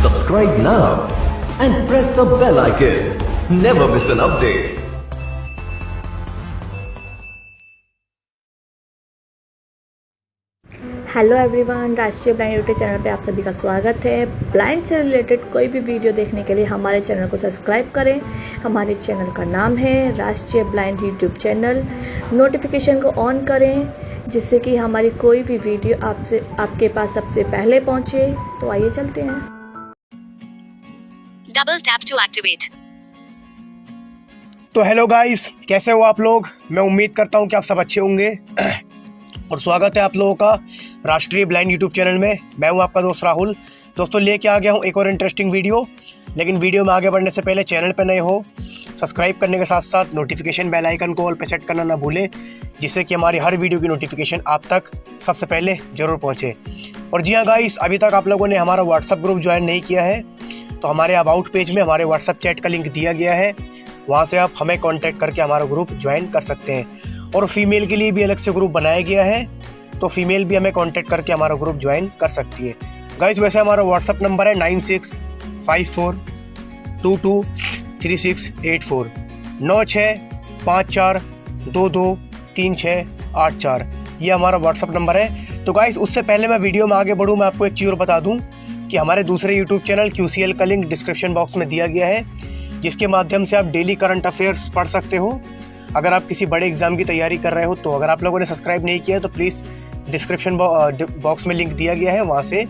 Subscribe now and press the bell icon. Never miss an update. Hello everyone, राष्ट्रीय blind YouTube channel पे आप सभी का स्वागत है। ब्लाइंड से रिलेटेड कोई भी वीडियो देखने के लिए हमारे चैनल को सब्सक्राइब करें। हमारे चैनल का नाम है राष्ट्रीय ब्लाइंड यूट्यूब चैनल। नोटिफिकेशन को ऑन करें जिससे कि हमारी कोई भी वीडियो आपके पास सबसे पहले पहुंचे। तो आइए चलते हैं। Double tap to activate. तो हेलो गाइस, कैसे हो आप लोग? मैं उम्मीद करता हूं कि आप सब अच्छे होंगे और स्वागत है आप लोगों का राष्ट्रीय ब्लाइंड यूट्यूब चैनल में। मैं हूं आपका दोस्त राहुल। दोस्तों, लेके आ गया हूं एक और इंटरेस्टिंग वीडियो। लेकिन वीडियो में आगे बढ़ने से पहले चैनल पर नए हो, सब्सक्राइब करने के साथ साथ नोटिफिकेशन बेल आइकन को ऑल पे सेट करना ना भूलें, जिससे कि हमारी हर वीडियो की नोटिफिकेशन आप तक सबसे पहले ज़रूर पहुँचे। और जी हाँ गाइस, अभी तक आप लोगों ने हमारा व्हाट्सअप ग्रुप ज्वाइन नहीं किया है तो हमारे अबाउट पेज में हमारे व्हाट्सअप चैट का लिंक दिया गया है। वहाँ से आप हमें कांटेक्ट करके हमारा ग्रुप ज्वाइन कर सकते हैं। और फीमेल के लिए भी अलग से ग्रुप बनाया गया है, तो फीमेल भी हमें कांटेक्ट करके हमारा ग्रुप ज्वाइन कर सकती है। गाइस, वैसे हमारा व्हाट्सअप नंबर है 9654223684 9654223684। ये हमारा व्हाट्सअप नंबर है। तो गाइस, उससे पहले मैं वीडियो में आगे बढ़ूँ, मैं आपको एक चीज़ और बता दूँ कि हमारे दूसरे यूट्यूब चैनल QCL का लिंक डिस्क्रिप्शन बॉक्स में दिया गया है, जिसके माध्यम से आप डेली करंट अफेयर्स पढ़ सकते हो। अगर आप किसी बड़े एग्जाम की तैयारी कर रहे हो तो अगर आप लोगों ने सब्सक्राइब नहीं किया है तो प्लीज़ डिस्क्रिप्शन बॉक्स में लिंक दिया गया है, वहाँ से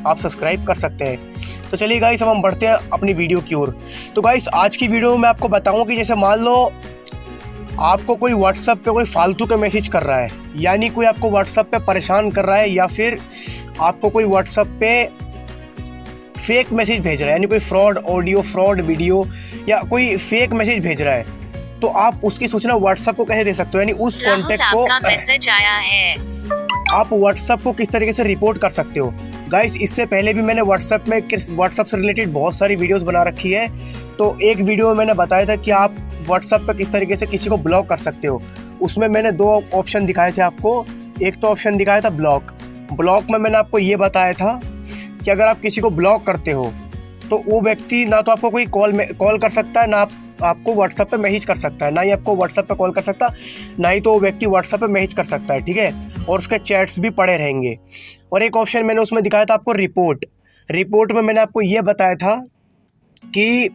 आप सब्सक्राइब कर सकते हैं। तो चलिए गाइस, अब हम बढ़ते हैं अपनी वीडियो की ओर। तो गाइस, आज की वीडियो में मैं आपको बताऊंगा कि जैसे मान लो आपको कोई व्हाट्सएप पे कोई फालतू का मैसेज कर रहा है, यानी कोई आपको व्हाट्सएप पे परेशान कर रहा है, या फिर आपको कोई व्हाट्सएप पे फेक मैसेज भेज रहा है, यानी कोई फ्रॉड ऑडियो, फ्रॉड वीडियो या कोई फेक मैसेज भेज रहा है, तो आप उसकी सूचना व्हाट्सएप को कैसे दे सकते हो? यानी उस कॉन्टेक्ट को मैसेज आया है, आप व्हाट्सएप को किस तरीके से रिपोर्ट कर सकते हो। गाइस, इससे पहले भी मैंने व्हाट्सएप से रिलेटेड बहुत सारी वीडियोस बना रखी है। तो एक वीडियो में मैंने बताया था कि आप व्हाट्सएप पर किस तरीके से किसी को ब्लॉक कर सकते हो। उसमें मैंने दो ऑप्शन दिखाए थे आपको। एक तो ऑप्शन दिखाया था ब्लॉक में मैंने आपको ये बताया था कि अगर आप किसी को ब्लॉक करते हो तो वो व्यक्ति ना तो आपको कोई कॉल कर सकता है, ना आपको व्हाट्सएप पे मैसेज कर सकता है, ना ही आपको व्हाट्सएप पे कॉल कर सकता, ना ही तो वो व्यक्ति व्हाट्सएप पे मैसेज कर सकता है, ठीक है। और उसके चैट्स भी पड़े रहेंगे। और एक ऑप्शन मैंने उसमें दिखाया था आपको रिपोर्ट में मैंने आपको ये बताया था कि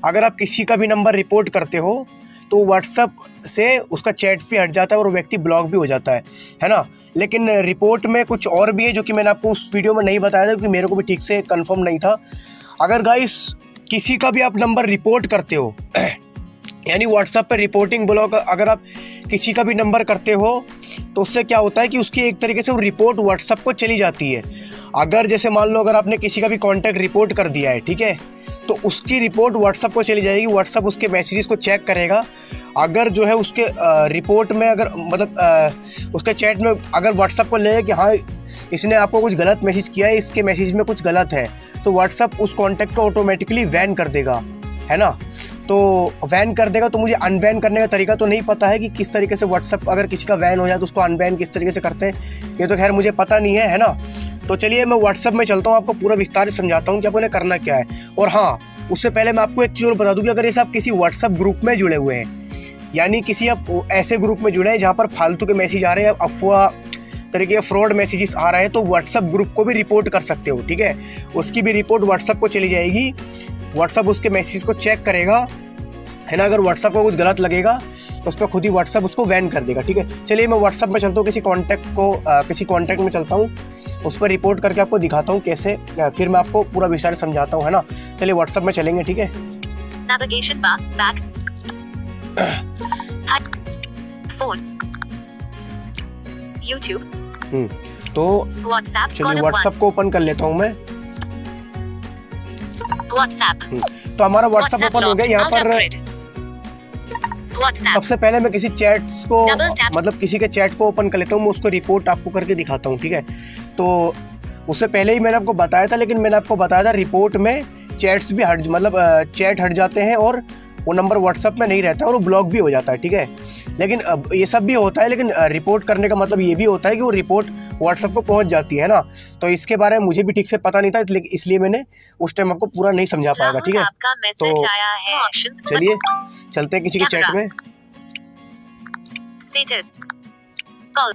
अगर आप किसी का भी नंबर रिपोर्ट करते हो तो व्हाट्सएप से उसका चैट्स भी हट जाता है और वो व्यक्ति ब्लॉक भी हो जाता है ना। लेकिन रिपोर्ट में कुछ और भी है जो कि मैंने आपको उस वीडियो में नहीं बताया था, क्योंकि मेरे को भी ठीक से कंफर्म नहीं था। अगर गाइस किसी का भी आप नंबर रिपोर्ट करते हो यानी व्हाट्सएप पे रिपोर्टिंग ब्लॉक, अगर आप किसी का भी नंबर करते हो तो उससे क्या होता है कि उसकी एक तरीके से वो रिपोर्ट व्हाट्सएप को चली जाती है। अगर जैसे मान लो अगर आपने किसी का भी कॉन्टैक्ट रिपोर्ट कर दिया है, ठीक है, तो उसकी रिपोर्ट व्हाट्सएप को चली जाएगी। व्हाट्सएप उसके मैसेजेस को चेक करेगा। अगर जो है उसके रिपोर्ट में अगर मतलब उसके चैट में अगर व्हाट्सएप को लगेगा कि हाँ इसने आपको कुछ गलत मैसेज किया है, इसके मैसेज में कुछ गलत है, तो व्हाट्सएप उस कॉन्टैक्ट को ऑटोमेटिकली बैन कर देगा, है ना। तो बैन कर देगा। तो मुझे अनबैन करने का तरीका तो नहीं पता है कि किस तरीके से व्हाट्सएप अगर किसी का बैन हो जाए तो उसको अनबैन किस तरीके से करते हैं, ये तो खैर मुझे पता नहीं है ना। तो चलिए मैं व्हाट्सएप में चलता हूँ, आपको पूरा विस्तार से समझाता हूँ कि आपको करना क्या है। और हाँ, उससे पहले मैं आपको एक चीज़ और बता दूँ कि अगर जैसे आप किसी व्हाट्सएप ग्रुप में जुड़े हुए हैं, यानी किसी आप ऐसे ग्रुप में जुड़े हैं जहाँ पर फालतू के मैसेज आ रहे हैं, अफवाह तरीके के फ्रॉड मैसेजेस आ रहे हैं, तो व्हाट्सएप ग्रुप को भी रिपोर्ट कर सकते हो, ठीक है। उसकी भी रिपोर्ट व्हाट्सएप को चली जाएगी। व्हाट्सएप उसके मैसेज को चेक करेगा, है ना। अगर व्हाट्सएप को कुछ गलत लगेगा तो उस पर खुद ही व्हाट्सएप उसको बैन कर देगा, ठीक है। चलिए मैं व्हाट्सएप में चलता हूँ, किसी कॉन्टैक्ट में चलता हूँ, उस पर रिपोर्ट करके आपको दिखाता हूँ कैसे, फिर मैं आपको पूरा विस्तार समझाता हूँ, है ना। चलिए व्हाट्सएप में चलेंगे, ठीक है। Navigation bar, back, phone, YouTube, तो चलिए व्हाट्सएप को ओपन कर लेता हूँ मैं। व्हाट्सएप, तो हमारा व्हाट्सएप ओपन हो गया। यहाँ पर सबसे पहले मैं किसी चैट्स को मतलब किसी के चैट को ओपन कर लेता हूँ, मैं उसको रिपोर्ट आपको करके दिखाता हूँ, ठीक है। तो उससे पहले ही मैंने आपको बताया था, लेकिन मैंने आपको बताया था रिपोर्ट में चैट्स भी चैट हट जाते हैं और वो नंबर व्हाट्सअप में नहीं रहता है और वो ब्लॉक भी हो जाता है, ठीक है। लेकिन अब ये सब भी होता है, लेकिन रिपोर्ट करने का मतलब ये भी होता है कि वो रिपोर्ट व्हाट्सअप को पहुंच जाती है ना। तो इसके बारे में मुझे भी ठीक से पता नहीं था, इसलिए मैंने उस टाइम आपको पूरा नहीं समझा पाया था, ठीक है। आपका मैसेज आया है। ऑप्शंस चलिए चलते हैं किसी के चैट में। स्टेटस कॉल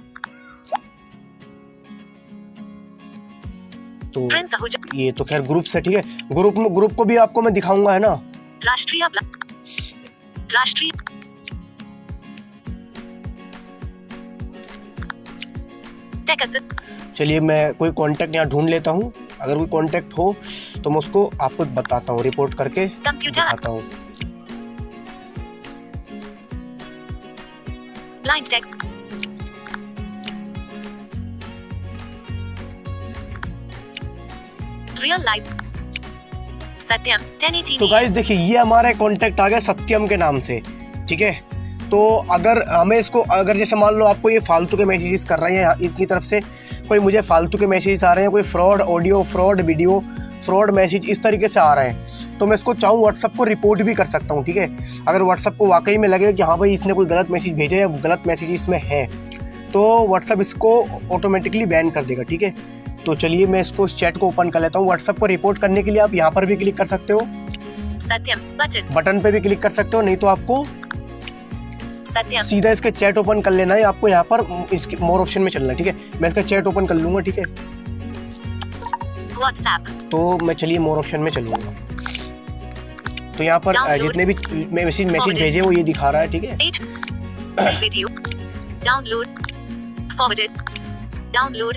तो प्रिंस आहूजा ये तो खैर ग्रुप से, ठीक है। ग्रुप को भी आपको मैं दिखाऊंगा, है ना। राष्ट्रीय टेक असिस्ट चलिए मैं कोई कांटेक्ट यहाँ ढूंढ लेता हूँ, अगर कोई कांटेक्ट हो तो मैं उसको आपको बताता हूँ, रिपोर्ट करके कंप्यूटर दिखाता हूँ। ब्लाइंड टेक रियल लाइफ सत्यम 1080 तो गाइस देखिए ये हमारा कांटेक्ट आ गया सत्यम के नाम से, ठीक है। तो अगर हमें इसको, अगर जैसे मान लो आपको ये फालतू के मैसेजेस कर रहे हैं इसकी तरफ से, कोई मुझे फालतू के मैसेजेस आ रहे हैं, कोई fraud audio, fraud video, fraud message इस तरीके से आ रहे हैं, तो मैं इसको चाहूँ व्हाट्सअप को रिपोर्ट भी कर सकता हूँ, ठीक है। अगर व्हाट्सअप को वाकई में लगे कि हाँ भाई इसने कोई गलत मैसेज भेजा या गलत मैसेज इसमें है, तो व्हाट्सअप इसको ऑटोमेटिकली बैन कर देगा, ठीक है। तो चलिए मैं इसको इस चैट को ओपन कर लेता हूँ। व्हाट्सएप को रिपोर्ट करने के लिए आप यहाँ पर भी क्लिक कर सकते हो, सत्यम बटन पे भी क्लिक कर सकते हो, नहीं तो आपको सत्यम सीधा इसके चैट ओपन कर लेना है। आपको यहाँ पर इसके मोर ऑप्शन में चलना है, ठीक है। मैं इसका चैट ओपन कर लूंगा, ठीक है। व्हाट्सएप तो मैं चलिए मोर ऑप्शन में चलूंगा। तो यहाँ पर जितने भी मैसेज भेजे वो ये दिखा रहा है, ठीक है। Video download forwarded download.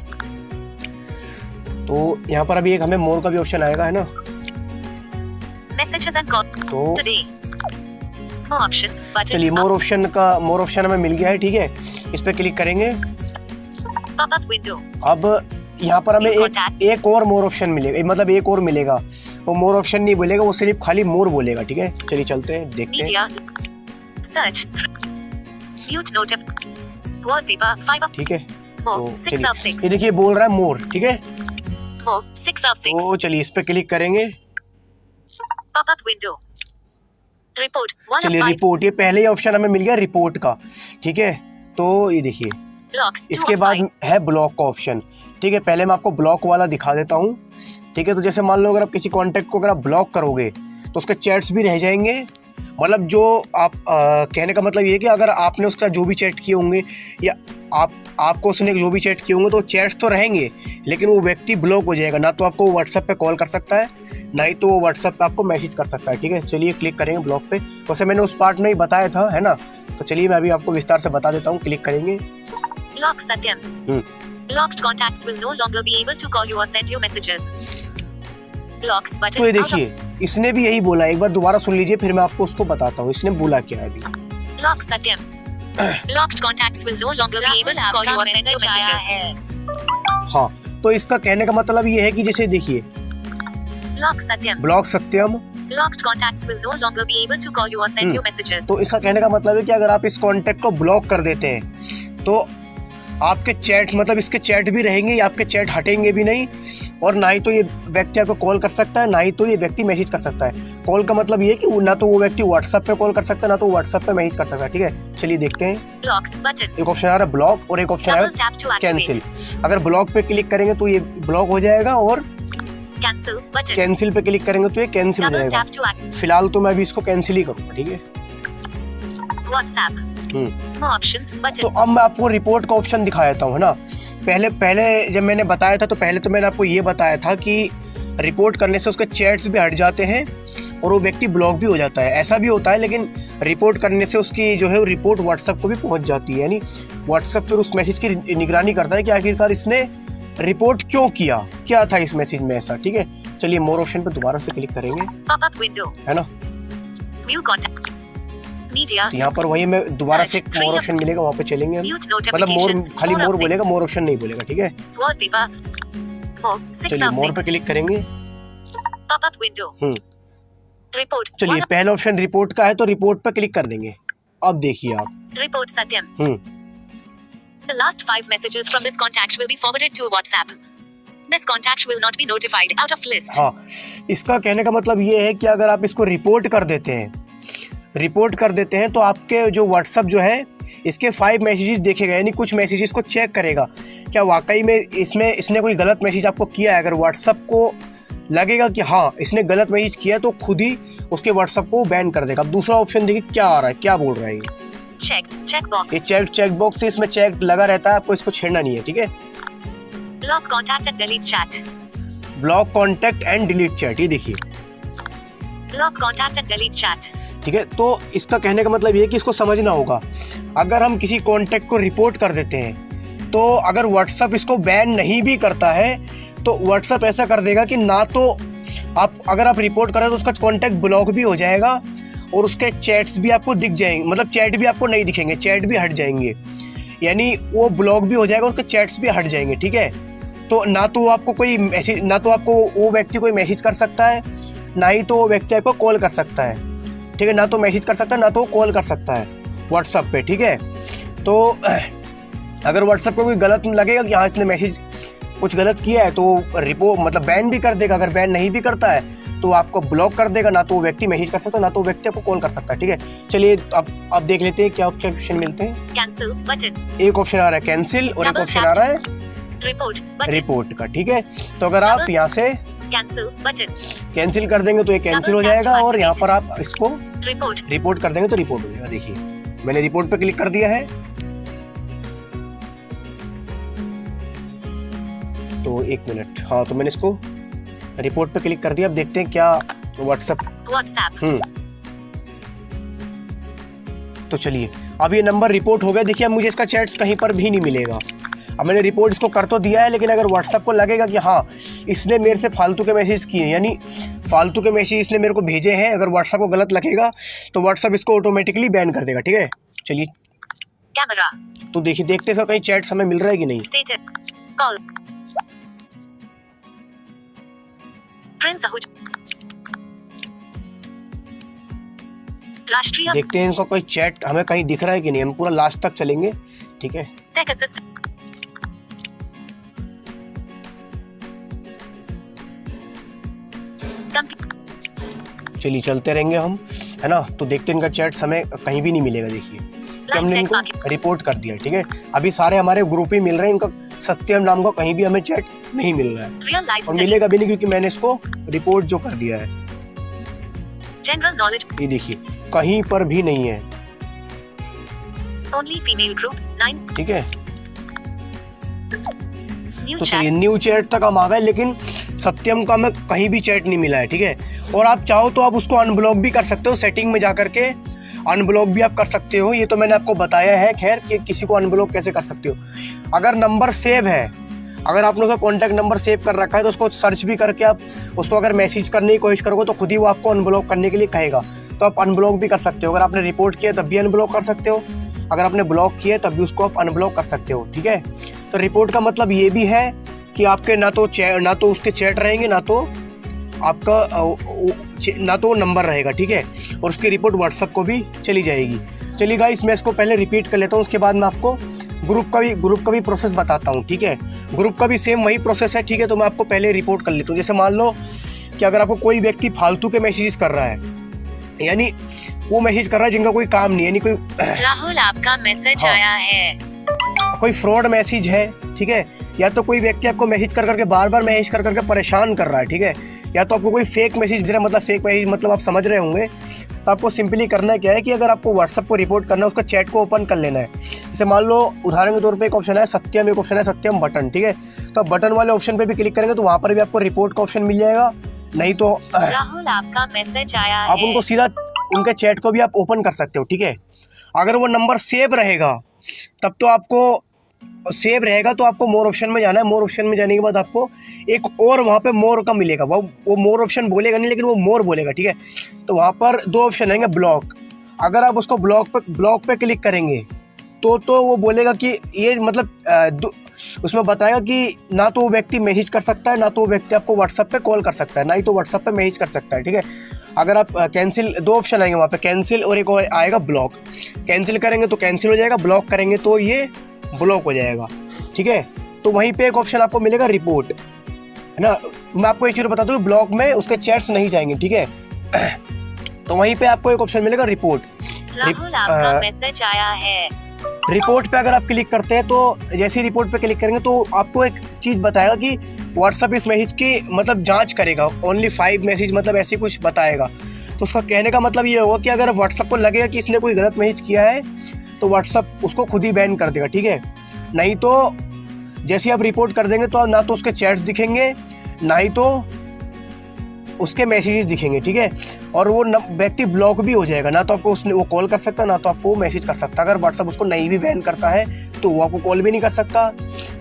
तो यहाँ पर अभी एक हमें मोर का भी ऑप्शन आएगा, है ना। मैसेजेस एंड कॉल तो टुडे मोर ऑप्शंस बटन चलिए मोर ऑप्शन हमें मिल गया है, ठीक है। इस पे क्लिक करेंगे, पॉप अप विंडो। अब यहाँ पर हमें एक और मोर ऑप्शन मिलेगा, मतलब एक और मिलेगा। वो मोर ऑप्शन नहीं बोलेगा, वो सिर्फ खाली मोर बोलेगा, ठीक है। चलिए चलते हैं, देखते हैं। मीडिया सर्च म्यूट नोटिफ वॉलपेपर 5 ऑफ, ठीक है। मोर तो 6 ऑफ 6 ये देखिए बोल रहा है मोर, ठीक है। मोर 6 ऑफ 6 तो चलिए इस पे क्लिक करेंगे, पॉप अप विंडो रिपोर्ट 1 चलिए ऑफ 5 रिपोर्ट, ये पहले ही ऑप्शन हमें मिल गया रिपोर्ट का, ठीक है। तो ये देखिए ब्लॉक इसके बाद है ब्लॉक का ऑप्शन, ठीक है। पहले मैं आपको ब्लॉक वाला दिखा देता हूँ, ठीक है। तो जैसे मान लो अगर आप किसी कॉन्टैक्ट को अगर आप ब्लॉक करोगे तो उसके चैट्स भी रह जाएंगे, मतलब जो आप कहने का मतलब ये है कि अगर आपने उसका जो भी चैट किए होंगे या आपको उसने जो भी चैट किए होंगे तो चैट्स तो रहेंगे, लेकिन वो व्यक्ति ब्लॉक हो जाएगा। ना तो आपको व्हाट्सएप पे कॉल कर सकता है, ना ही तो वो व्हाट्सएप पे आपको मैसेज कर सकता है, ठीक है। चलिए क्लिक करेंगे ब्लॉक पे। वैसे मैंने उस पार्ट में ही बताया था, है ना। तो चलिए मैं अभी आपको विस्तार से बता देता हूँ। क्लिक करेंगे, block Satyam Blocked contacts will no longer be able to call you or send you messages. Block button. तो ये देखिए इसने भी यही बोला, एक बार दोबारा सुन लीजिए फिर मैं आपको उसको बताता हूँ इसने बोला क्या है अभी। Block Satyam Blocked contacts will no longer be able to call you or send you messages. हाँ, तो इसका कहने का मतलब ये है कि जैसे देखिए Block Satyam block Satyam Blocked contacts will no longer be able to call you or send you messages. तो इसका कहने का मतलब है कि अगर आप इस कॉन्टेक्ट को ब्लॉक कर देते हैं तो आपके चैट, मतलब इसके चैट भी रहेंगे या आपके चैट हटेंगे भी नहीं, और ना ही तो ये व्यक्ति आपको कॉल कर सकता है, ना ही तो ये व्यक्ति मैसेज कर सकता है। कॉल का मतलब ये है कि ना तो वो व्यक्ति व्हाट्सएप पे कॉल कर सकता है, ना तो व्हाट्सएप पे मैसेज कर सकता है, ठीक है। चलिए देखते हैं। ब्लॉक बटन, एक ऑप्शन आ रहा है ब्लॉक और एक ऑप्शन आ रहा है कैंसिल। अगर ब्लॉक पे क्लिक करेंगे तो ये ब्लॉक हो जाएगा, और कैंसिल बटन, कैंसिल पे क्लिक करेंगे तो ये कैंसिल हो जाएगा। फिलहाल तो मैं अभी इसको कैंसिल ही करूँगा, ठीक है। WhatsApp options button. तो अब मैं आपको रिपोर्ट का ऑप्शन दिखा देता हूँ, है ना। पहले जब मैंने बताया था तो पहले तो मैंने आपको ये बताया था कि रिपोर्ट करने से उसके चैट्स भी हट जाते हैं और वो व्यक्ति ब्लॉक भी हो जाता है। ऐसा भी होता है, लेकिन रिपोर्ट करने से उसकी जो है रिपोर्ट व्हाट्सएप को भी पहुंच जाती है, यानी व्हाट्सएप फिर उस मैसेज की निगरानी करता है कि आखिरकार इसने रिपोर्ट क्यों किया, क्या था इस मैसेज में ऐसा, ठीक है। चलिए मोर ऑप्शन पे दोबारा से क्लिक करेंगे, पॉपअप विंडो, है ना। व्यू कॉन्टैक्ट मीडिया, यहाँ पर वही मैं दोबारा से मोर ऑप्शन मिलेगा, वहाँ पे चलेंगे। मतलब मोर खाली मोर बोलेगा, मोर ऑप्शन नहीं बोलेगा, ठीक है। चलिए मोर पे क्लिक करेंगे, पॉपअप विंडो, रिपोर्ट। चलिए पहला ऑप्शन रिपोर्ट का है तो रिपोर्ट पे क्लिक कर देंगे। अब देखिए आप report Satyam. The last 5 messages from this contact will be forwarded to WhatsApp. This contact will not be notified out of list. हाँ, इसका कहने का मतलब ये है कि अगर आप इसको रिपोर्ट कर देते हैं, रिपोर्ट कर देते हैं तो आपके जो व्हाट्सअप जो है इसके 5 मैसेजेस देखेगा, यानी कुछ मैसेजेस को चेक करेगा क्या वाकई में इसने कोई गलत मैसेज आपको किया है। अगर व्हाट्सअप को लगेगा कि हाँ इसने गलत मैसेज किया तो खुद ही उसके व्हाट्सअप को बैन कर देगा। अब दूसरा ऑप्शन देखिए क्या आ रहा है, क्या बोल रहा है ये चेक बॉक्स है, इसमें चेक लगा रहता है, आपको इसको छेड़ना नहीं है, ठीक है। Block contact and delete chat, block contact and delete chat, ये देखिए block contact and delete chat, ठीक है। तो इसका कहने का मतलब ये है कि इसको समझना होगा, अगर हम किसी कॉन्टैक्ट को रिपोर्ट कर देते हैं तो अगर व्हाट्सअप इसको बैन नहीं भी करता है तो व्हाट्सअप ऐसा कर देगा कि ना तो अगर आप रिपोर्ट करें तो उसका कॉन्टैक्ट ब्लॉक भी हो जाएगा और उसके चैट्स भी आपको दिख जाएंगे, मतलब चैट भी आपको नहीं दिखेंगे, चैट भी हट जाएंगे, यानी वो ब्लॉक भी हो जाएगा, उसके चैट्स भी हट जाएंगे, ठीक है। तो ना तो आपको कोई मैसेज, ना तो आपको वो व्यक्ति कोई मैसेज कर सकता है, ना ही तो वो व्यक्ति आपको कॉल कर सकता है, ठीक है। ना तो मैसेज कर सकता है, ना तो कॉल कर सकता है व्हाट्सएप पे, ठीक है। तो अगर व्हाट्सएप को कोई गलत लगेगा कि हाँ इसने मैसेज कुछ गलत किया है तो रिपोर्ट मतलब बैन भी कर देगा। अगर बैन नहीं भी करता है तो आपको ब्लॉक कर देगा, ना तो वो व्यक्ति मैसेज कर सकता है, ना तो वो व्यक्ति आपको कॉल कर सकता है, ठीक है। चलिए अब देख लेते हैं क्या क्या ऑप्शन मिलते हैं। कैंसिल बटन, एक ऑप्शन आ रहा है कैंसिल और एक ऑप्शन आ रहा है रिपोर्ट का, ठीक है। तो अगर आप यहाँ से कैंसिल कर देंगे तो ये कैंसिल हो जाएगा और यहाँ पर आप इसको रिपोर्ट कर देंगे तो रिपोर्ट हो जाएगा। देखिए मैंने रिपोर्ट पे क्लिक कर दिया है, तो 1 मिनट, हाँ तो मैंने इसको रिपोर्ट पे क्लिक कर दिया। अब देखते हैं क्या व्हाट्सएप। तो चलिए अब ये नंबर रिपोर्ट हो गया। देखिए अब मुझे इसका चैट्स कहीं पर भी नहीं मिलेगा। अब मैंने रिपोर्ट इसको कर तो दिया है, लेकिन अगर व्हाट्सएप को लगेगा कि हाँ इसने मेरे से फालतू के मैसेज किए हैं, यानी फालतू के मैसेज इसने मेरे को भेजे हैं, अगर व्हाट्सएप को गलत लगेगा तो व्हाट्सएप इसको ऑटोमेटिकली बैन कर देगा, ठीक है। चलिए कैमरा, तो देखिए देखते हैं कहीं चैट्स हमें मिल रहा है कि नहीं। कॉल, प्रिंस आहूजा, राष्ट्रीय, देखते हैं इनका कोई चैट हमें कहीं दिख रहा है कि नहीं। हम पूरा लास्ट तक चलेंगे, ठीक है। टेक असिस्टेंट, चलिए चलते रहेंगे हम, है ना। तो देखते हैं इनका चैट्स हमें कहीं भी नहीं मिलेगा। देखिए कि हमने इनको रिपोर्ट कर दिया, ठीक है। अभी सारे हमारे ग्रुप ही मिल रहे हैं, इनका सत्यम नाम का कहीं भी हमें चैट नहीं मिल रहा है और मिलेगा भी नहीं क्योंकि मैंने इसको रिपोर्ट जो कर दिया है। जनरल नॉलेज, ये देखिए कहीं पर भी नहीं है, ओनली फीमेल ग्रुप 9, ठीक है। तो चलिए न्यू चैट तक हम आ गए, लेकिन सत्यम का हमें कहीं भी चैट नहीं मिला है, ठीक है। और आप चाहो तो आप उसको अनब्लॉक भी कर सकते हो, सेटिंग में जा करके अनब्लॉक भी आप कर सकते हो। ये तो मैंने आपको बताया है खैर कि किसी को अनब्लॉक कैसे कर सकते हो। अगर नंबर सेव है, अगर आपने उसका कॉन्टैक्ट नंबर सेव कर रखा है तो उसको सर्च भी करके आप उसको अगर मैसेज करने की कोशिश करोगे तो खुद ही वो आपको अनब्लॉक करने के लिए कहेगा, तो आप अनब्लॉक भी कर सकते हो। अगर आपने रिपोर्ट किया तब भी अनब्लॉक कर सकते हो, अगर आपने ब्लॉक किया तब भी उसको आप अनब्लॉक कर सकते हो, ठीक है। तो रिपोर्ट का मतलब ये भी है कि आपके ना तो उसके चैट रहेंगे, ना तो आपका ना तो नंबर रहेगा, ठीक है। और उसकी रिपोर्ट व्हाट्सएप को भी चली जाएगी। चलिए गाइस मैं इसको पहले रिपीट कर लेता हूँ, उसके बाद मैं आपको ग्रुप का भी प्रोसेस बताता हूँ, ठीक है। ग्रुप का भी सेम वही प्रोसेस है, ठीक है। तो मैं आपको पहले रिपोर्ट कर लेता हूँ। जैसे मान लो कि अगर आपको कोई व्यक्ति फालतू के मैसेजेस कर रहा है, यानी वो मैसेज कर रहा है जिनका कोई काम नहीं है, यानी कोई राहुल आपका मैसेज आया है, कोई फ्रॉड मैसेज है, ठीक है। या तो कोई व्यक्ति आपको मैसेज कर करके बार बार मैसेज कर करके परेशान कर रहा है, ठीक है। या तो आपको कोई फेक मैसेज दे रहा है, मतलब फेक मैसेज मतलब आप समझ रहे होंगे। तो आपको सिंपली करना क्या है कि अगर आपको व्हाट्सएप को रिपोर्ट करना है, उसका चैट को ओपन कर लेना है। जैसे मान लो उदाहरण के तौर पे एक ऑप्शन है सत्यम, एक ऑप्शन है सत्यम बटन, ठीक है। तो आप बटन वाले ऑप्शन पे भी क्लिक करेंगे तो वहाँ पर भी आपको रिपोर्ट का ऑप्शन मिल जाएगा। नहीं तो राहुल आपका मैसेज आया आप उनको सीधा उनके चैट को भी आप ओपन कर सकते हो, ठीक है। अगर वो नंबर सेव रहेगा तब तो आपको सेव रहेगा तो आपको मोर ऑप्शन में जाना है। मोर ऑप्शन में जाने के बाद आपको एक और वहाँ पे मोर का मिलेगा, वो मोर ऑप्शन बोलेगा नहीं लेकिन वो मोर बोलेगा, ठीक है। तो वहाँ पर 2 ऑप्शन आएंगे, ब्लॉक। अगर आप उसको ब्लॉक पे क्लिक करेंगे तो वो बोलेगा कि ये मतलब उसमें बताएगा कि ना तो वो व्यक्ति मैसेज कर सकता है, ना तो वो व्यक्ति आपको व्हाट्सएप पे कॉल कर सकता है, ना ही तो व्हाट्सएप पे मैसेज कर सकता है, ठीक है। अगर आप कैंसिल, 2 ऑप्शन आएंगे वहाँ पे, कैंसिल और एक और आएगा ब्लॉक। कैंसिल करेंगे तो कैंसिल हो जाएगा, ब्लॉक करेंगे तो ये ब्लॉक हो जाएगा, ठीक है। तो वहीं पे एक ऑप्शन आपको मिलेगा रिपोर्ट, है ना। मैं आपको एक चीज़ बता दूँ, ब्लॉक में उसके चैट्स नहीं जाएंगे, ठीक है। तो वहीं पे आपको एक ऑप्शन मिलेगा रिपोर्ट। राहुल आपका मैसेज आया है। रिपोर्ट पे अगर आप क्लिक करते हैं तो जैसे ही रिपोर्ट पे क्लिक करेंगे तो आपको एक चीज़ बताएगा कि व्हाट्सएप इस मैसेज की मतलब जांच करेगा, ओनली 5 मैसेज मतलब ऐसे कुछ बताएगा। तो उसका कहने का मतलब ये होगा कि अगर व्हाट्सएप को लगेगा कि इसने कोई गलत मैसेज किया है तो व्हाट्सएप उसको खुद ही बैन कर देगा, ठीक है। नहीं तो जैसे आप रिपोर्ट कर देंगे तो ना तो उसके चैट्स दिखेंगे ना ही तो उसके मैसेजेस दिखेंगे, ठीक है। और वो व्यक्ति ब्लॉक भी हो जाएगा, ना तो आपको उसने वो कॉल कर सकता ना तो आपको मैसेज कर सकता। अगर व्हाट्सएप उसको नहीं भी बैन करता है तो वो आपको कॉल भी नहीं कर सकता,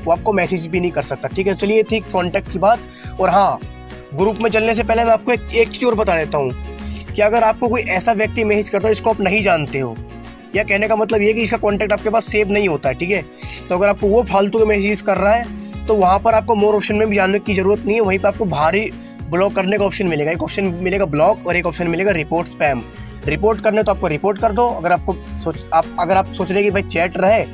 वो आपको मैसेज भी नहीं कर सकता, ठीक है। चलिए थी कॉन्टैक्ट की बात। और हाँ, ग्रुप में चलने से पहले मैं आपको एक चीज़ और बता देता हूँ कि अगर आपको कोई ऐसा व्यक्ति मैसेज करता है जिसको आप नहीं जानते हो, या कहने का मतलब ये कि इसका कॉन्टैक्ट आपके पास सेव नहीं होता है, ठीक है, तो अगर आपको वो फालतू के मैसेज कर रहा है तो वहाँ पर आपको मोर ऑप्शन में भी जाने की ज़रूरत नहीं है। वहीं पर आपको भारी ब्लॉक करने का ऑप्शन मिलेगा। एक ऑप्शन मिलेगा ब्लॉक और एक ऑप्शन मिलेगा रिपोर्ट स्पैम। रिपोर्ट करने तो आपको रिपोर्ट कर दो। अगर आप सोच रहे कि भाई चैट रहे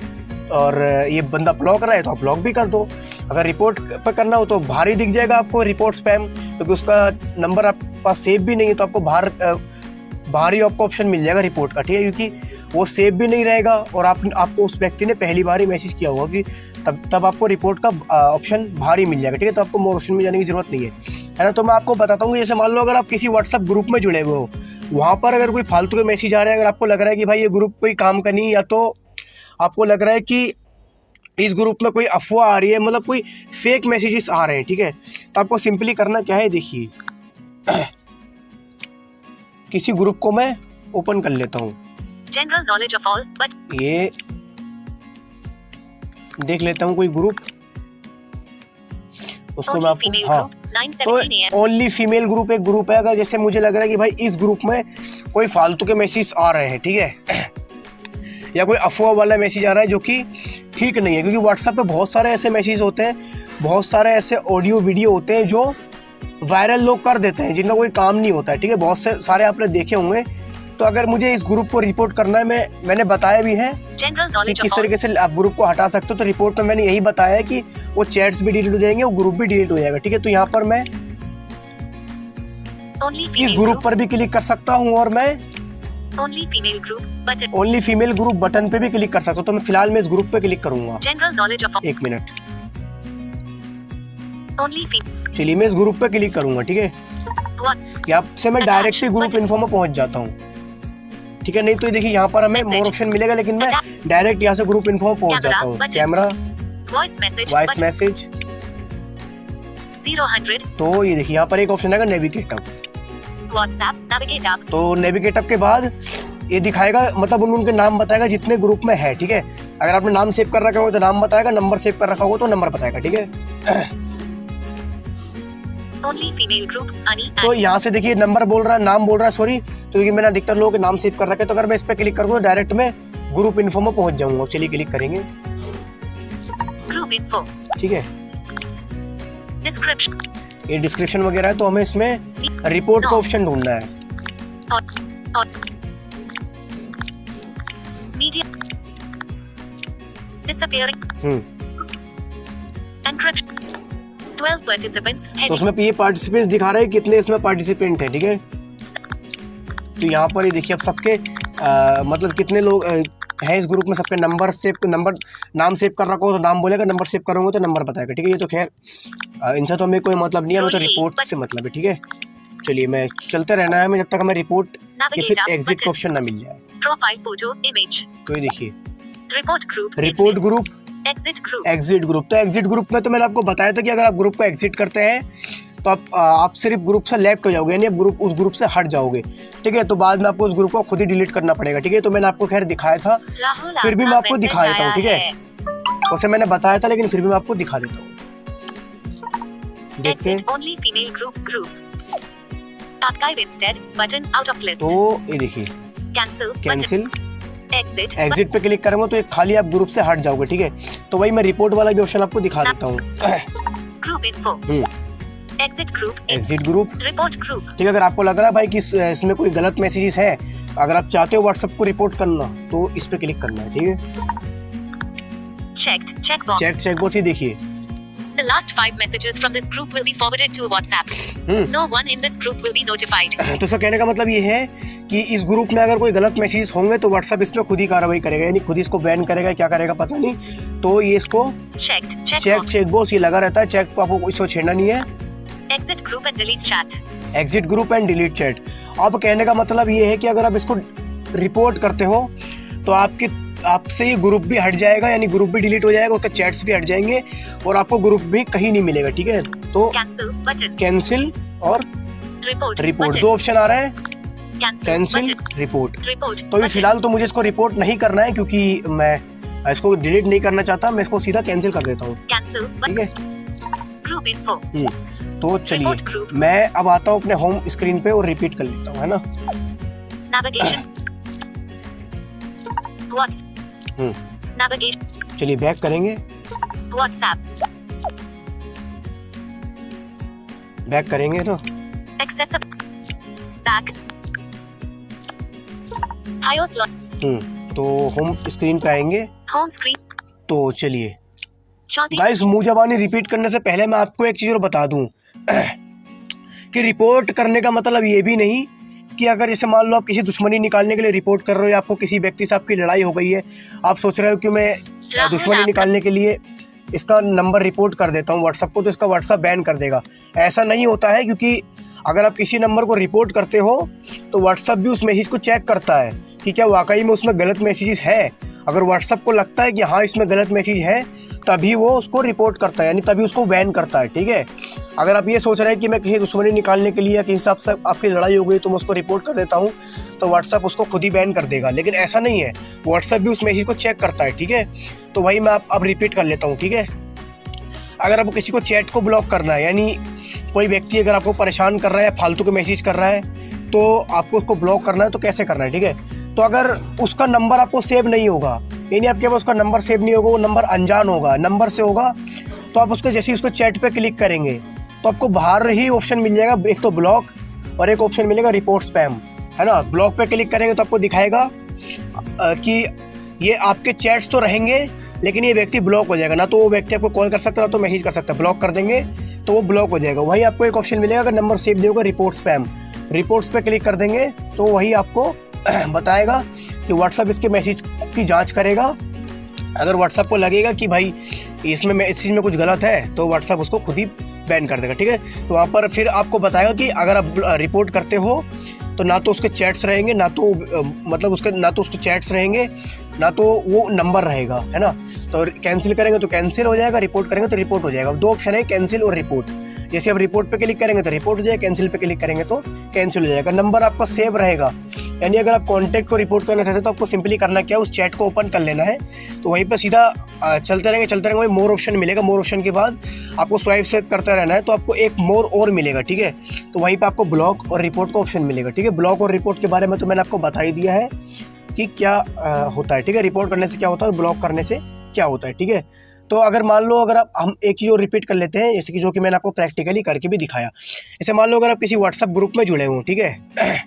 और ये बंदा ब्लॉक रहा है तो आप ब्लॉक भी कर दो। अगर रिपोर्ट पर करना हो तो भारी दिख जाएगा आपको रिपोर्ट स्पैम, क्योंकि उसका नंबर आपके पास सेव भी नहीं है तो आपको भारी आपको ऑप्शन मिल जाएगा रिपोर्ट का, ठीक है, क्योंकि वो सेव भी नहीं रहेगा और आपको उस व्यक्ति ने पहली बार ही मैसेज किया होगा कि तब आपको रिपोर्ट का ऑप्शन भारी मिल जाएगा, ठीक है। तो आपको मोर ऑप्शन में जाने की जरूरत नहीं है ना। तो मैं आपको बताता हूँ, जैसे मान लो अगर आप किसी व्हाट्सएप ग्रुप में जुड़े हुए हो, वहाँ पर अगर कोई फालतू के मैसेज आ रहे हैं, अगर आपको लग रहा है कि भाई ये ग्रुप कोई काम का नहीं, या तो आपको लग रहा है कि इस ग्रुप में कोई अफवाह आ रही है, मतलब कोई फेक मैसेजेस आ रहे हैं, ठीक है, तो आपको सिंपली करना क्या है, देखिए किसी ग्रुप को मैं ओपन कर लेता हूँ, general knowledge of all, but ये देख लेता हूँ कोई ग्रुप, उसको मैं आपको, हाँ, तो ओनली फीमेल ग्रुप एक ग्रुप है। अगर जैसे मुझे लग रहा है कि भाई इस ग्रुप में कोई फालतू के मैसेज आ रहे हैं, ठीक है, या कोई अफवाह वाला मैसेज आ रहा है जो कि ठीक नहीं है, क्योंकि व्हाट्सएप पे बहुत सारे ऐसे मैसेज होते हैं, बहुत सारे ऐसे ऑडियो वीडियो होते हैं जो वायरल लोग कर देते हैं, जिनका कोई काम नहीं होता है, ठीक है, बहुत से सारे आपने देखे होंगे। तो अगर मुझे इस ग्रुप को रिपोर्ट करना है, मैंने बताया भी है कि किस तरीके से आप ग्रुप को हटा सकते हो। तो रिपोर्ट में मैंने यही बताया है कि वो चैट्स भी डिलीट हो जाएंगे, वो ग्रुप भी डिलीट हो जाएगा, ठीक है। तो यहाँ पर मैं इस ग्रुप पर भी क्लिक कर सकता हूँ और मैं ओनली फीमेल ग्रुप बटन पे भी क्लिक कर सकता हूँ। तो मैं फिलहाल मैं इस ग्रुप पे क्लिक करूंगा। जनरल नॉलेज ऑफ, एक मिनट, ओनली चलिए मैं इस ग्रुप पे क्लिक करूंगा, ठीक है। यहाँ से मैं डायरेक्टली ग्रुप इन्फो में पहुंच जाता हूँ, ठीक है। नहीं तो देखिए यहाँ पर हमें मोर ऑप्शन मिलेगा, लेकिन मैं डायरेक्ट यहाँ से ग्रुप इन्फो में पहुंच जाता हूँ। कैमरा, वॉइस मैसेज 0 तो ये देखिए यहाँ पर एक ऑप्शन आएगा navigate up, WhatsApp navigate up. तो नेविगेट अप के बाद ये दिखाएगा, मतलब उनके नाम बताएगा जितने ग्रुप में है, ठीक है। अगर आपने नाम सेव कर रखा होगा तो नाम बताएगा, नंबर सेव कर रखा होगा तो नंबर बताएगा, ठीक है। ओनली फीमेल ग्रुप अनी। तो यहाँ से देखिए नंबर बोल रहा है, नाम बोल रहा है, सॉरी, तो क्योंकि मैंने अधिकतर लोगों के नाम सेव कर रखे, तो अगर मैं इस पे क्लिक करूँगा तो डायरेक्ट मैं ग्रुप इन्फो में पहुंच जाऊंगा। चलिए क्लिक करेंगे, ग्रुप इन्फो, ठीक है। डिस्क्रिप्शन, ये डिस्क्रिप्शन वगैरह है, तो हमें इसमें रिपोर्ट का ऑप्शन ढूंढना है। और मीडिया डिसअपीयरिंग, एन्क्रिप्शन 12 पार्टिसिपेंट्स, तो उसमें ये पार्टिसिपेंट्स दिखा रहे हैं कितने इसमें पार्टिसिपेंट हैं, ठीक है। तो यहाँ पर ये देखिए आप सबके मतलब कितने लोग हैं इस ग्रुप में, सबके नाम सेव कर रखा हो तो नाम बोलेगा, नंबर सेव करोगे तो नंबर बताएगा, ठीक है। ये तो खैर इनसे तो हमें कोई मतलब नहीं है, हमें तो रिपोर्ट से मतलब है, ठीक है। चलिए मैं चलते रहना है हमें जब तक हमें रिपोर्ट या फिर एग्जिट का ऑप्शन ना मिल जाए। प्रोफाइल फोटो इमेज, तो ये देखिए रिपोर्ट ग्रुप, एग्जिट ग्रुप। तो एग्जिट ग्रुप में तो मैंने आपको बताया था कि अगर आप ग्रुप को एग्जिट करते हैं तो आप सिर्फ ग्रुप से लेफ्ट हो जाओगे, यानी आप उस ग्रुप से हट जाओगे, ठीक है। तो बाद में आपको उस ग्रुप को खुद ही डिलीट करना पड़ेगा, ठीक है। तो मैंने आपको खैर दिखाया था, फिर भी मैं आपको दिखा देता हूँ, ठीक है। उसे मैंने बताया था लेकिन फिर भी मैं आपको दिखा देता हूँ, देखते हैं। Only female group archive instead button out of list. तो ये देखिए कैंसिल एग्जिट पे क्लिक करूंगा तो एक खाली आप ग्रुप से हट जाओगे, ठीक है। तो वही मैं रिपोर्ट वाला भी ऑप्शन आपको दिखा देता हूँ। Group info, exit group, report group, ठीक है। अगर आपको लग रहा है भाई कि इसमें कोई गलत मैसेजेस है, अगर आप चाहते हो व्हाट्सएप को रिपोर्ट करना तो इस पे क्लिक करना है, ठीक है। चेक बॉक्स, ये देखिए The last 5 messages from this group will be forwarded to WhatsApp. No one in this group will be notified. तो इसका कहने का मतलब ये है कि इस ग्रुप में अगर कोई गलत मैसेज होंगे तो व्हाट्सएप इसमें खुद ही कार्रवाई करेगा, यानी खुद इसको बैन करेगा, क्या करेगा पता नहीं। तो ये इसको चेक बॉक्स ये लगा रहता है, चेक को आपको इसको छेड़ना नहीं है। Exit group and delete chat. Exit group and delete chat. अब कहने का मतलब ये है कि अगर आप इसको रिपोर्ट करते हो तो आपसे ये ग्रुप भी हट जाएगा, यानी ग्रुप भी डिलीट हो जाएगा, उसके चैट्स भी हट जाएंगे और आपको ग्रुप भी कहीं नहीं मिलेगा, ठीक है। तो कैंसिल और रिपोर्ट दो ऑप्शन आ रहा है, कैंसिल रिपोर्ट। तो ये फिलहाल तो मुझे इसको रिपोर्ट नहीं करना है क्योंकि मैं इसको डिलीट नहीं करना चाहता, मैं इसको सीधा कैंसिल कर देता हूँ, ठीक है। Group info. तो चलिए मैं अब आता हूँ अपने होम स्क्रीन पे और रिपीट कर लेता हूँ, है ना। Navigation navigation. चलिए बैक करेंगे, व्हाट्सएप बैक करेंगे तो एक्सेस बैक iOS तो होम स्क्रीन पे आएंगे, होम स्क्रीन। तो चलिए गाइस, मुंह जबानी रिपीट करने से पहले मैं आपको एक चीज़ और बता दूं कि रिपोर्ट करने का मतलब ये भी नहीं कि अगर जैसे मान लो आप किसी दुश्मनी निकालने के लिए रिपोर्ट कर रहे हो या आपको किसी व्यक्ति से आपकी लड़ाई हो गई है, आप सोच रहे हो कि मैं दुश्मनी निकालने के लिए इसका नंबर रिपोर्ट कर देता हूँ व्हाट्सएप को तो इसका व्हाट्सएप बैन कर देगा। ऐसा नहीं होता है, क्योंकि अगर आप किसी नंबर को रिपोर्ट करते हो तो व्हाट्सएप भी उस मैसेज को चेक करता है कि क्या वाकई में उसमें गलत मैसेजेस है। अगर व्हाट्सएप को लगता है कि हाँ इसमें गलत मैसेज है तभी वो उसको रिपोर्ट करता है, यानी तभी उसको बैन करता है, ठीक है। अगर आप ये सोच रहे हैं कि मैं कहीं दुश्मनी निकालने के लिए या किसी हिसाब से आपकी लड़ाई हो गई तो मैं उसको रिपोर्ट कर देता हूँ तो व्हाट्सएप उसको खुद ही बैन कर देगा, लेकिन ऐसा नहीं है, व्हाट्सएप भी उस मैसेज को चेक करता है, ठीक है। तो वही मैं अब रिपीट कर लेता हूँ, ठीक है। अगर आपको किसी को चैट को ब्लॉक करना है, यानी कोई व्यक्ति अगर आपको परेशान कर रहा है, फालतू के मैसेज कर रहा है तो आपको उसको ब्लॉक करना है, तो कैसे करना है, ठीक है। तो अगर उसका नंबर आपको सेव नहीं होगा, यानी आपके पास उसका नंबर सेव नहीं होगा, वो नंबर अनजान होगा, नंबर से होगा, तो आप उसको जैसे ही उसको चैट पे क्लिक करेंगे तो आपको बाहर ही ऑप्शन मिल जाएगा, एक तो ब्लॉक और एक ऑप्शन मिलेगा रिपोर्ट स्पैम, है ना। ब्लॉक पे क्लिक करेंगे तो आपको दिखाएगा कि ये आपके चैट्स तो रहेंगे लेकिन ये व्यक्ति ब्लॉक हो जाएगा, ना तो वो व्यक्ति आपको कॉल कर सकता है ना तो मैसेज कर सकता है, ब्लॉक कर देंगे तो वो ब्लॉक हो जाएगा। वही आपको एक ऑप्शन मिलेगा अगर नंबर सेव नहीं होगा, रिपोर्ट स्पैम, रिपोर्ट्स पे क्लिक कर देंगे तो वही आपको बताएगा कि व्हाट्सएप इसके मैसेज की जांच करेगा। अगर व्हाट्सएप को लगेगा कि भाई इसमें मैसेज में कुछ गलत है तो व्हाट्सएप उसको खुद ही बैन कर देगा, ठीक है। तो वहाँ पर फिर आपको बताएगा कि अगर आप रिपोर्ट करते हो तो ना तो उसके चैट्स रहेंगे, ना तो मतलब उसके चैट्स रहेंगे, ना तो वो नंबर रहेगा, है ना। तो कैंसिल करेंगे तो कैंसिल हो जाएगा, रिपोर्ट करेंगे तो रिपोर्ट हो जाएगा। दो ऑप्शन है, कैंसिल और रिपोर्ट। जैसे आप रिपोर्ट पे क्लिक करेंगे तो रिपोर्ट हो जाएगा, कैंसिल पे क्लिक करेंगे तो कैंसिल हो जाएगा। नंबर आपका सेव रहेगा, यानी अगर आप कॉन्टैक्ट को रिपोर्ट करना चाहते हैं तो आपको सिंपली करना क्या है, उस चैट को ओपन कर लेना है, तो वहीं पर सीधा चलते रहेंगे वही मोर ऑप्शन मिलेगा। मोर ऑप्शन के बाद आपको स्वाइप करते रहना है तो आपको एक मोर और मिलेगा, ठीक है। तो वहीं पर आपको ब्लॉक और रिपोर्ट का ऑप्शन मिलेगा, ठीक है। ब्लॉक और रिपोर्ट के बारे में तो मैंने आपको बता ही दिया है कि क्या होता है, ठीक है। रिपोर्ट करने से क्या होता है और ब्लॉक करने से क्या होता है, ठीक है। तो अगर मान लो अगर हम एक चीज़ और रिपीट कर लेते हैं, जैसे कि जो कि मैंने आपको प्रैक्टिकली करके भी दिखाया। जैसे मान लो अगर आप किसी व्हाट्सएप ग्रुप में जुड़े हों, ठीक है,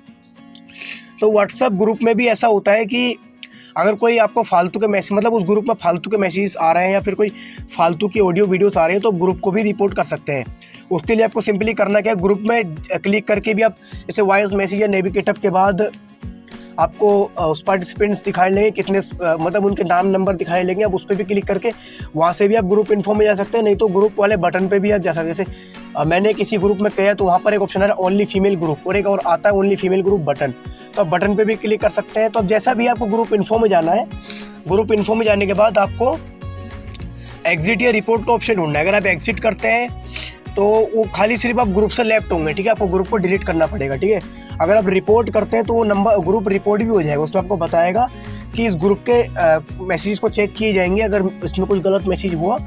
तो व्हाट्सएप ग्रुप में भी ऐसा होता है कि अगर कोई आपको फालतू के मैसेज, मतलब उस ग्रुप में फालतू के मैसेज आ रहे हैं या फिर कोई फालतू की ऑडियो वीडियोस आ रही हैं तो ग्रुप को भी रिपोर्ट कर सकते हैं। उसके लिए आपको सिंपली करना क्या है, ग्रुप में क्लिक करके भी आप जैसे वॉइस मैसेज या नेविगेटर के बाद आपको उस पार्टिसिपेंट्स दिखाई लेंगे, कितने मतलब उनके नाम नंबर दिखाई लेंगे, आप उस पर भी क्लिक करके वहाँ से भी आप ग्रुप इन्फो में जा सकते हैं, नहीं तो ग्रुप वाले बटन पे भी आप जा सकते हैं। जैसे मैंने किसी ग्रुप में किया तो वहाँ पर एक ऑप्शन है ओनली फीमेल ग्रुप और एक और आता है ओनली फीमेल ग्रुप बटन, तो आप बटन पे भी क्लिक कर सकते हैं। तो अब जैसा भी आपको ग्रुप इन्फो में जाना है, ग्रुप इन्फो में जाने के बाद आपको एग्जिट या रिपोर्ट का ऑप्शन ढूंढना है। अगर आप एग्जिट करते हैं तो वो खाली सिर्फ आप ग्रुप से लेफ्ट होंगे, ठीक है, आपको ग्रुप को डिलीट करना पड़ेगा, ठीक है। अगर आप रिपोर्ट करते हैं तो वो नंबर ग्रुप रिपोर्ट भी हो जाएगा, उसमें आपको बताएगा कि इस ग्रुप के मैसेज को चेक किए जाएंगे, अगर इसमें कुछ गलत मैसेज हुआ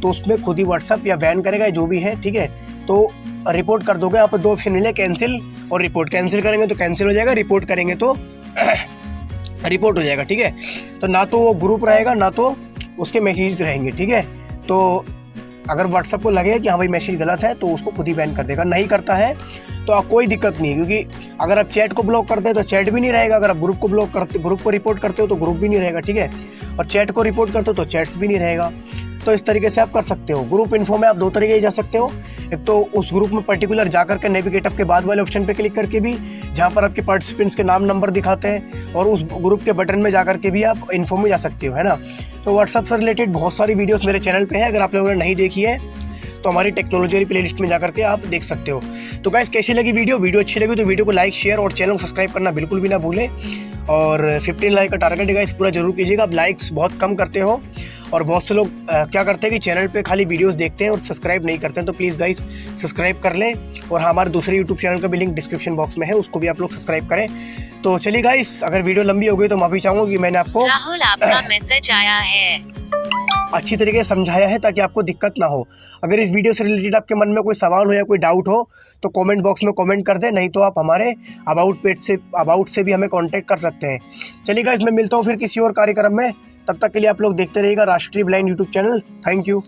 तो उसमें खुद ही व्हाट्सएप या बैन करेगा, जो भी है, ठीक है। तो रिपोर्ट कर दोगे, आप दो ऑप्शन मिले, कैंसिल और रिपोर्ट। कैंसिल करेंगे तो कैंसिल हो जाएगा, रिपोर्ट करेंगे तो रिपोर्ट हो जाएगा, ठीक है। तो ना तो वो ग्रुप रहेगा ना तो उसके मैसेज रहेंगे, ठीक है। तो अगर व्हाट्सएप को लगे कि हाँ भाई मैसेज गलत है तो उसको खुद ही बैन कर देगा। नहीं करता है तो आप कोई दिक्कत नहीं है, क्योंकि अगर आप चैट को ब्लॉक करते हैं तो चैट भी नहीं रहेगा, अगर आप ग्रुप को ब्लॉक करते, ग्रुप को रिपोर्ट करते हो तो ग्रुप भी नहीं रहेगा, ठीक है, और चैट को रिपोर्ट करते हो तो चैट्स भी नहीं रहेगा। तो इस तरीके से आप कर सकते हो। ग्रुप इन्फो में आप 2 तरीके जा सकते हो, एक तो उस ग्रुप में पर्टिकुलर जा करके नेविगेट अप के बाद वाले ऑप्शन पे क्लिक करके भी, जहाँ पर आपके पार्टिसिपेंट्स के नाम नंबर दिखाते हैं, और उस ग्रुप के बटन में जा करके भी आप इन्फो में जा सकते हो, है ना। तो व्हाट्सअप से रिलेटेड बहुत सारी वीडियोस मेरे चैनल पे है, अगर आप लोगों ने नहीं देखी है तो हमारी टेक्नोलॉजी वाली प्लेलिस्ट में जा करके आप देख सकते हो। तो गाइस कैसी लगी वीडियो अच्छी लगी तो वीडियो को लाइक शेयर और चैनल को सब्सक्राइब करना बिल्कुल भी ना भूलें। और 15 लाइक का टारगेट है गाइस, पूरा जरूर कीजिएगा। आप लाइक्स बहुत कम करते हो और बहुत से लोग क्या करते हैं कि चैनल पे खाली वीडियोस देखते हैं और सब्सक्राइब नहीं करते हैं, तो प्लीज़ गाइस सब्सक्राइब कर लें। और हमारे दूसरे यूट्यूब चैनल का भी लिंक डिस्क्रिप्शन बॉक्स में है, उसको भी आप लोग सब्सक्राइब करें। तो चलिए गाइस, अगर वीडियो लंबी हो गई तो माफी चाहूँगा कि मैंने आपको राहुल आपका मैसेज आया है। अच्छी तरीके से समझाया है ताकि आपको दिक्कत ना हो। अगर इस वीडियो से रिलेटेड आपके मन में कोई सवाल हो या कोई डाउट हो तो कमेंट बॉक्स में कमेंट कर दें, नहीं तो आप हमारे अबाउट से भी हमें कांटेक्ट कर सकते हैं। चलिए गाइस, मैं मिलता हूँ फिर किसी और कार्यक्रम में, तब तक के लिए आप लोग देखते रहिएगा राष्ट्रीय blind YouTube channel. Thank you.